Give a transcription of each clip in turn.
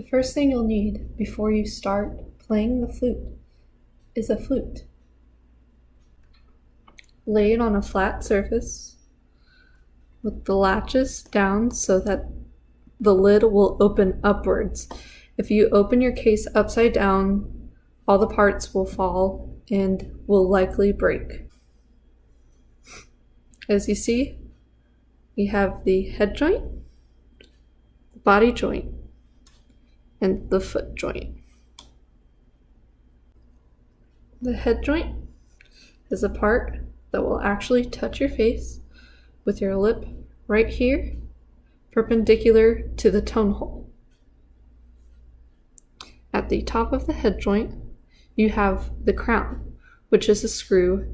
The first thing you'll need before you start playing the flute is a flute. Lay it on a flat surface with the latches down so that the lid will open upwards. If you open your case upside down, all the parts will fall and will likely break. As you see, we have the head joint, the body joint, and the foot joint. The head joint is a part that will actually touch your face with your lip right here, perpendicular to the tone hole. At the top of the head joint, you have the crown, which is a screw.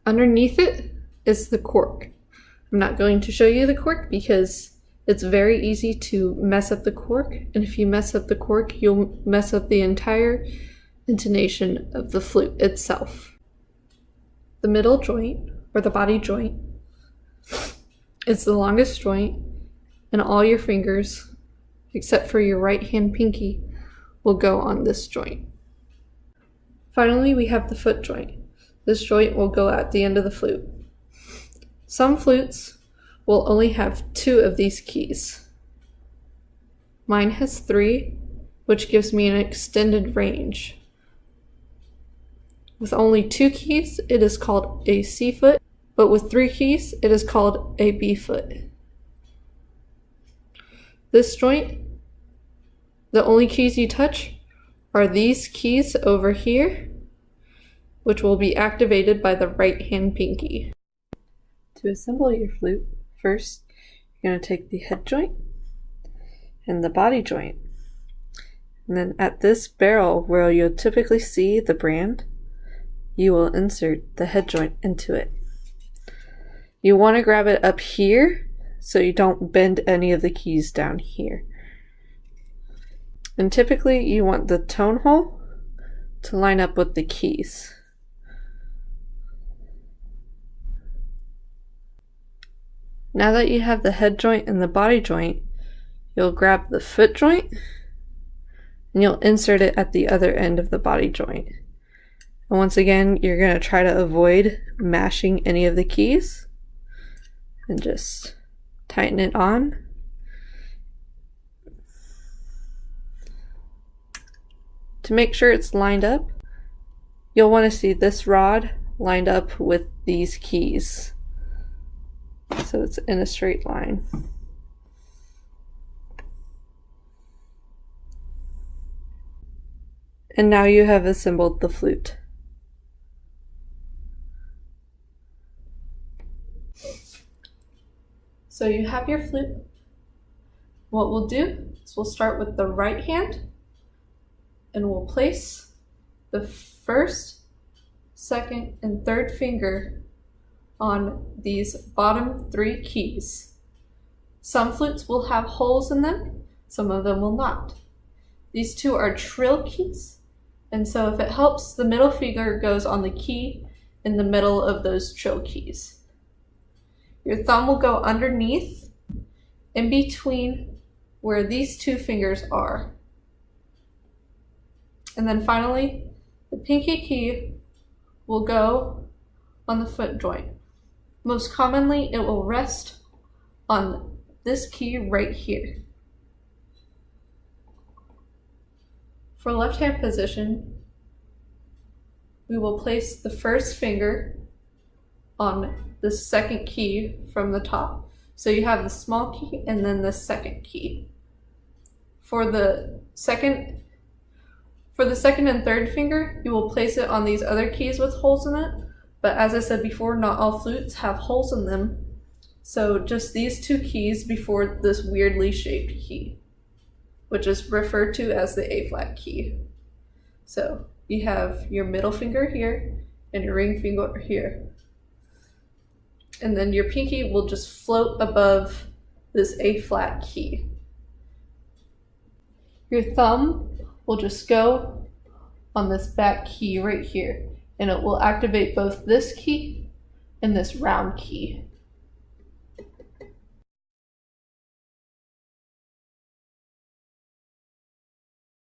Underneath it is the cork. I'm not going to show you the cork because it's very easy to mess up the cork, and if you mess up the cork, you'll mess up the entire intonation of the flute itself. The middle joint, or the body joint, is the longest joint, and all your fingers, except for your right hand pinky, will go on this joint. Finally, we have the foot joint. This joint will go at the end of the flute. Some flutes will only have 2 of these keys. Mine has 3, which gives me an extended range. With only 2 keys, it is called a C foot, but with 3 keys, it is called a B foot. This joint, the only keys you touch are these keys over here, which will be activated by the right hand pinky. To assemble your flute, first you're going to take the head joint and the body joint, and then at this barrel where you'll typically see the brand, you will insert the head joint into it. You want to grab it up here so you don't bend any of the keys down here. And typically you want the tone hole to line up with the keys. Now that you have the head joint and the body joint, you'll grab the foot joint and you'll insert it at the other end of the body joint. And once again, you're going to try to avoid mashing any of the keys and just tighten it on. To make sure it's lined up, you'll want to see this rod lined up with these keys, so it's in a straight line. And now you have assembled the flute. So you have your flute. What we'll do is we'll start with the right hand, and we'll place the first, second, and third finger on these bottom 3 keys. Some flutes will have holes in them, some of them will not. These 2 are trill keys, and so if it helps, the middle finger goes on the key in the middle of those trill keys. Your thumb will go underneath, in between where these 2 fingers are. And then finally, the pinky key will go on the foot joint. Most commonly, it will rest on this key right here. For left hand position, we will place the first finger on the second key from the top. So you have the small key and then the second key. For the second and third finger, you will place it on these other keys with holes in it. But as I said before, not all flutes have holes in them. So just these 2 keys before this weirdly shaped key, which is referred to as the A flat key. So you have your middle finger here and your ring finger here. And then your pinky will just float above this A flat key. Your thumb will just go on this back key right here, and it will activate both this key and this round key.